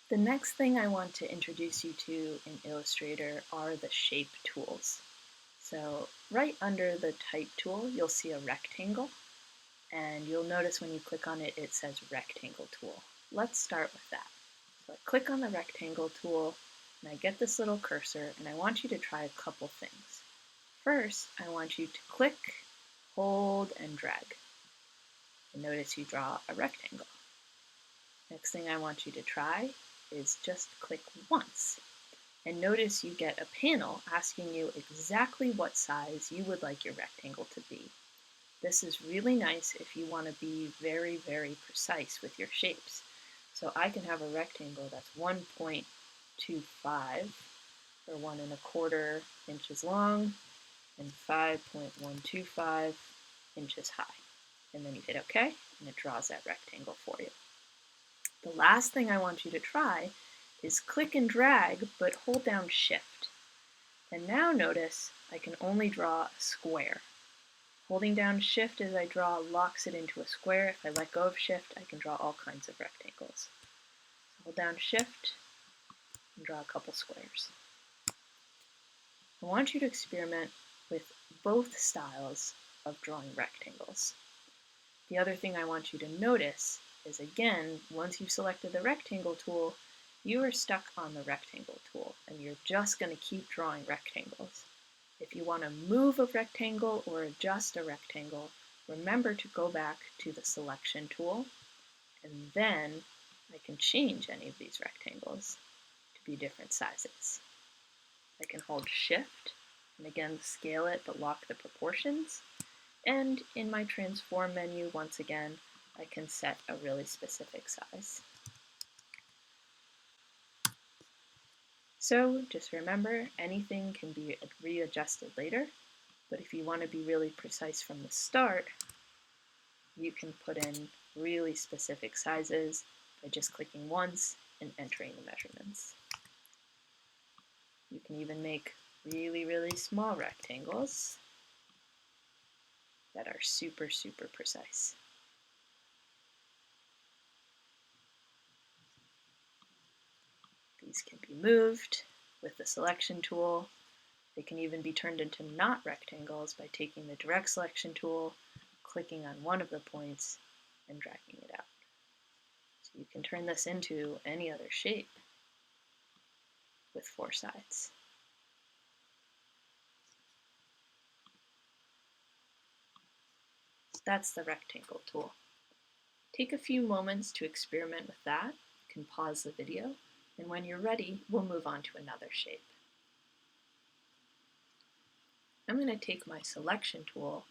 The next thing I want to introduce you to in Illustrator are the shape tools. So right under the type tool, you'll see a rectangle, and you'll notice when you click on it, it says rectangle tool. Let's start with that. So I click on the rectangle tool, and I get this little cursor, and I want you to try a couple things. First, I want you to click, hold, and drag. And notice you draw a rectangle. Next thing I want you to try is just click once. And notice you get a panel asking you exactly what size you would like your rectangle to be. This is really nice if you want to be very, very precise with your shapes. So I can have a rectangle that's 1.25 or 1.25 inches long and 5.125 inches high. And then you hit OK, and it draws that rectangle for you. The last thing I want you to try is click and drag, but hold down Shift. And now notice I can only draw a square. Holding down Shift as I draw locks it into a square. If I let go of Shift, I can draw all kinds of rectangles. So hold down Shift and draw a couple squares. I want you to experiment with both styles of drawing rectangles. The other thing I want you to notice is, again, once you've selected the rectangle tool, you are stuck on the rectangle tool, and you're just going to keep drawing rectangles. If you want to move a rectangle or adjust a rectangle, remember to go back to the selection tool, and then I can change any of these rectangles to be different sizes. I can hold Shift, and again scale it but lock the proportions. And in my transform menu, once again, I can set a really specific size. So just remember, anything can be readjusted later, but if you want to be really precise from the start, you can put in really specific sizes by just clicking once and entering the measurements. You can even make really, really small rectangles that are super, super precise. These can be moved with the selection tool. They can even be turned into not rectangles by taking the direct selection tool, clicking on one of the points, and dragging it out. So you can turn this into any other shape with 4 sides. That's the rectangle tool. Take a few moments to experiment with that. You can pause the video, and when you're ready, we'll move on to another shape. I'm going to take my selection tool.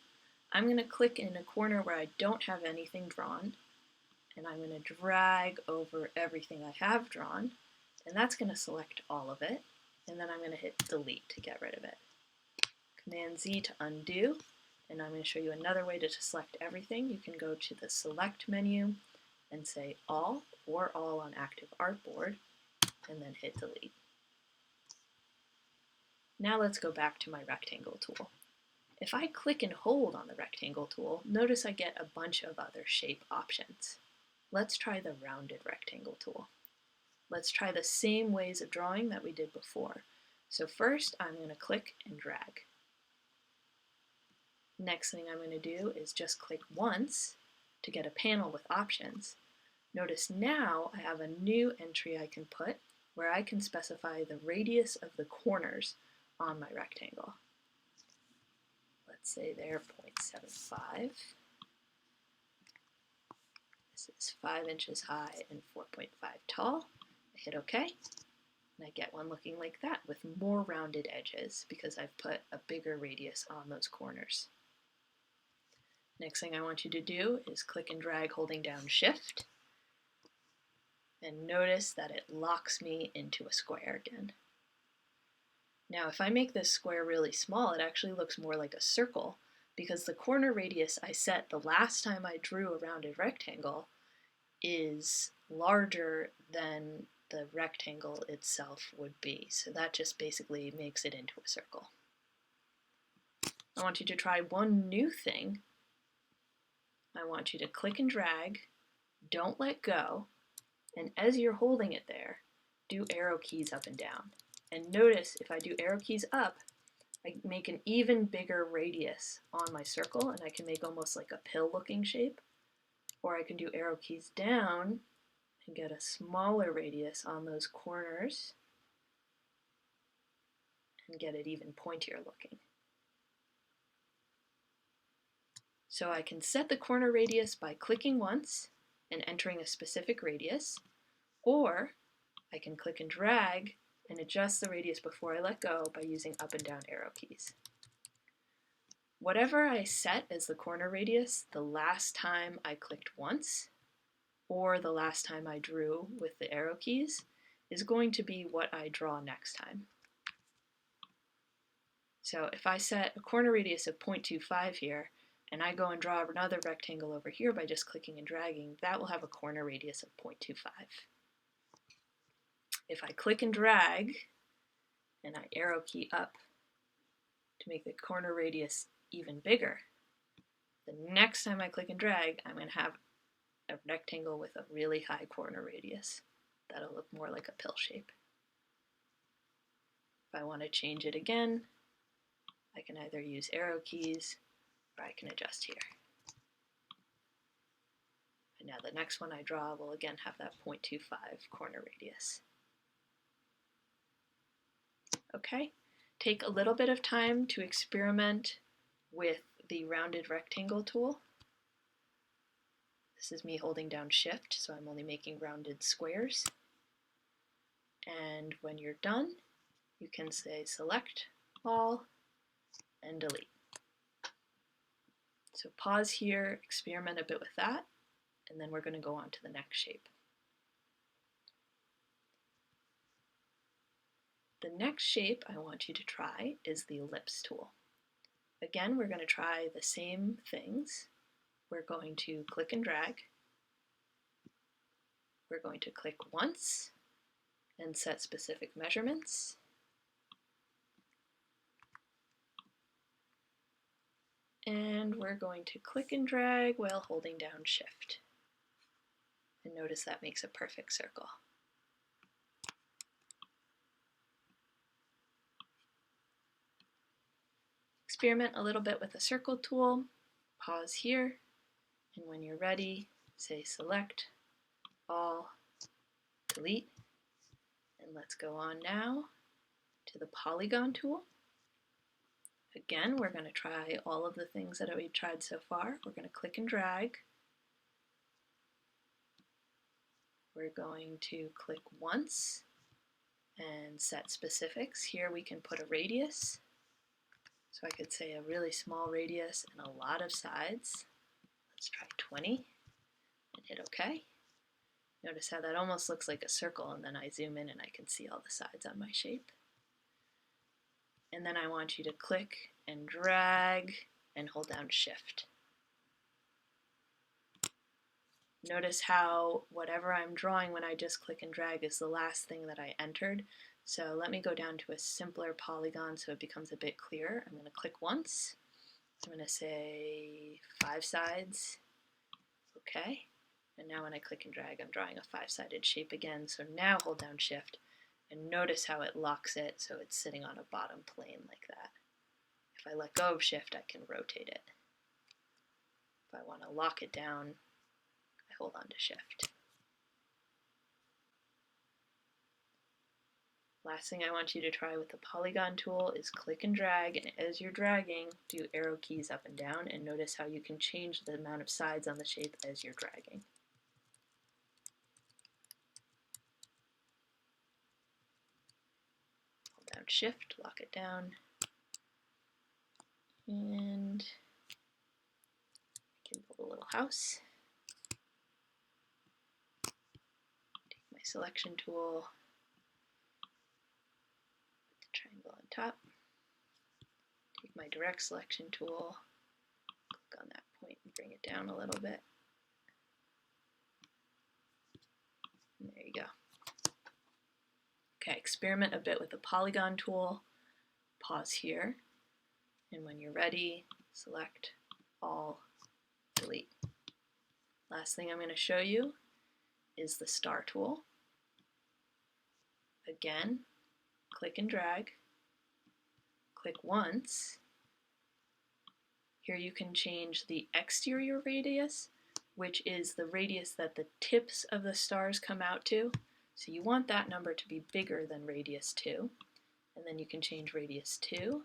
I'm going to click in a corner where I don't have anything drawn, and I'm going to drag over everything I have drawn, and that's going to select all of it, and then I'm going to hit Delete to get rid of it. Command Z to undo, and I'm going to show you another way to select everything. You can go to the Select menu and say All or All on Active Artboard, and then hit Delete. Now let's go back to my rectangle tool. If I click and hold on the rectangle tool, notice I get a bunch of other shape options. Let's try the rounded rectangle tool. Let's try the same ways of drawing that we did before. So first, I'm going to click and drag. Next thing I'm going to do is just click once to get a panel with options. Notice now I have a new entry I can put where I can specify the radius of the corners on my rectangle. Let's say they're 0.75. This is 5 inches high and 4.5 tall. I hit OK, and I get one looking like that with more rounded edges because I've put a bigger radius on those corners. Next thing I want you to do is click and drag holding down Shift, and notice that it locks me into a square again. Now if I make this square really small, it actually looks more like a circle because the corner radius I set the last time I drew a rounded rectangle is larger than the rectangle itself would be. So that just basically makes it into a circle. I want you to try one new thing. I want you to click and drag, don't let go, and as you're holding it there, do arrow keys up and down. And notice if I do arrow keys up, I make an even bigger radius on my circle, and I can make almost like a pill looking shape. Or I can do arrow keys down and get a smaller radius on those corners and get it even pointier looking. So I can set the corner radius by clicking once and entering a specific radius, or I can click and drag and adjust the radius before I let go by using up and down arrow keys. Whatever I set as the corner radius the last time I clicked once, or the last time I drew with the arrow keys, is going to be what I draw next time. So if I set a corner radius of 0.25 here, and I go and draw another rectangle over here by just clicking and dragging, that will have a corner radius of 0.25. If I click and drag, and I arrow key up to make the corner radius even bigger, the next time I click and drag, I'm going to have a rectangle with a really high corner radius. That'll look more like a pill shape. If I want to change it again, I can either use arrow keys or I can adjust here. And now the next one I draw will again have that 0.25 corner radius. Okay, take a little bit of time to experiment with the rounded rectangle tool. This is me holding down Shift, so I'm only making rounded squares. And when you're done, you can say Select All and Delete. So pause here, experiment a bit with that, and then we're going to go on to the next shape. The next shape I want you to try is the Ellipse Tool. Again, we're going to try the same things. We're going to click and drag. We're going to click once and set specific measurements. And we're going to click and drag while holding down Shift. And notice that makes a perfect circle. Experiment a little bit with the circle tool. Pause here, and when you're ready, say Select All, Delete. And let's go on now to the Polygon tool. Again, we're going to try all of the things that we've tried so far. We're going to click and drag. We're going to click once and set specifics. Here we can put a radius. So I could say a really small radius and a lot of sides. Let's try 20 and hit OK. Notice how that almost looks like a circle, and then I zoom in and I can see all the sides on my shape. And then I want you to click and drag and hold down Shift. Notice how whatever I'm drawing when I just click and drag is the last thing that I entered. So let me go down to a simpler polygon so it becomes a bit clearer. I'm going to click once. I'm going to say 5 sides. Okay. And now when I click and drag, I'm drawing a 5-sided shape again. So now hold down Shift and notice how it locks it so it's sitting on a bottom plane like that. If I let go of Shift, I can rotate it. If I want to lock it down, I hold on to Shift. Last thing I want you to try with the Polygon tool is click and drag, and as you're dragging, do arrow keys up and down, and notice how you can change the amount of sides on the shape as you're dragging. Hold down Shift, lock it down, and I can build a little house. Take my selection tool, triangle on top, take my direct selection tool, click on that point and bring it down a little bit. And there you go. Okay, experiment a bit with the Polygon tool. Pause here, and when you're ready, select All, Delete. Last thing I'm going to show you is the Star tool. Again, click and drag, click once. Here you can change the exterior radius, which is the radius that the tips of the stars come out to. So you want that number to be bigger than radius 2. And then you can change radius 2,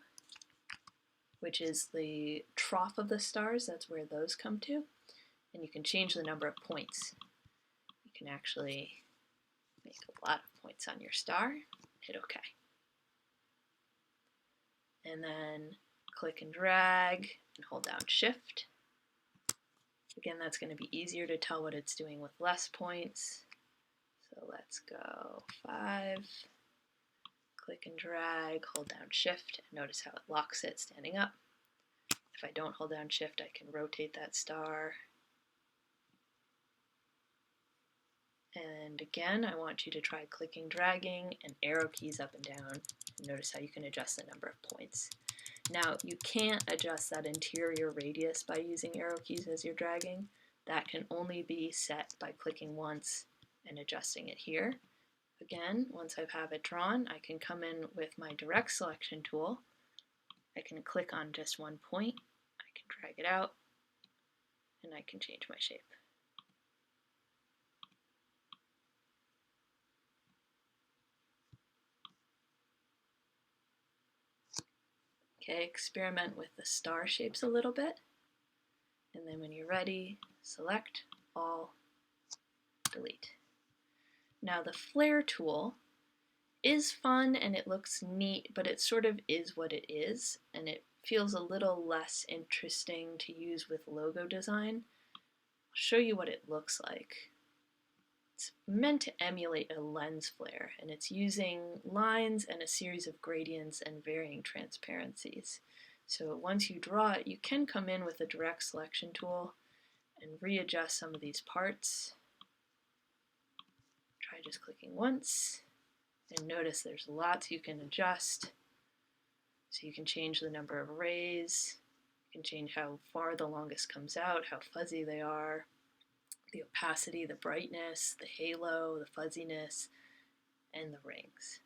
which is the trough of the stars, that's where those come to. And you can change the number of points. You can actually make a lot of points on your star, hit OK. And then click and drag and hold down Shift. Again, that's going to be easier to tell what it's doing with less points. So let's go 5, click and drag, hold down Shift, and notice how it locks it standing up. If I don't hold down Shift, I can rotate that star. And again, I want you to try clicking, dragging, and arrow keys up and down. And notice how you can adjust the number of points. Now, you can't adjust that interior radius by using arrow keys as you're dragging. That can only be set by clicking once and adjusting it here. Again, once I have it drawn, I can come in with my direct selection tool. I can click on just one point, I can drag it out, and I can change my shape. Okay, experiment with the star shapes a little bit, and then when you're ready, select all, delete. Now the flare tool is fun and it looks neat, but it sort of is what it is, and it feels a little less interesting to use with logo design. I'll show you what it looks like. It's meant to emulate a lens flare, and it's using lines and a series of gradients and varying transparencies. So once you draw it, you can come in with a direct selection tool and readjust some of these parts. Try just clicking once, and notice there's lots you can adjust. So you can change the number of rays, you can change how far the longest comes out, how fuzzy they are, the opacity, the brightness, the halo, the fuzziness, and the rings.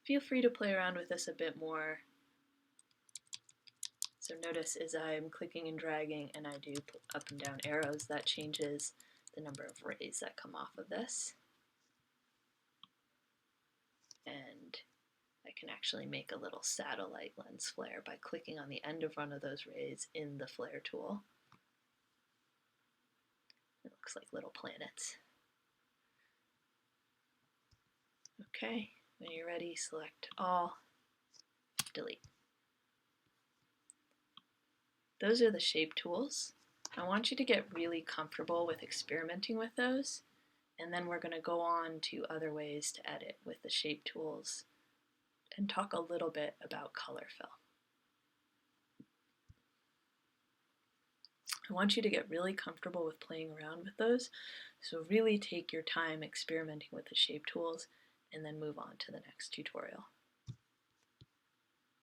Feel free to play around with this a bit more. So notice as I'm clicking and dragging and I do up and down arrows, that changes the number of rays that come off of this. And I can actually make a little satellite lens flare by clicking on the end of one of those rays in the flare tool. It looks like little planets. Okay, when you're ready, select all, delete. Those are the shape tools. I want you to get really comfortable with experimenting with those, and then we're going to go on to other ways to edit with the shape tools and talk a little bit about color fill. I want you to get really comfortable with playing around with those, so really take your time experimenting with the shape tools and then move on to the next tutorial.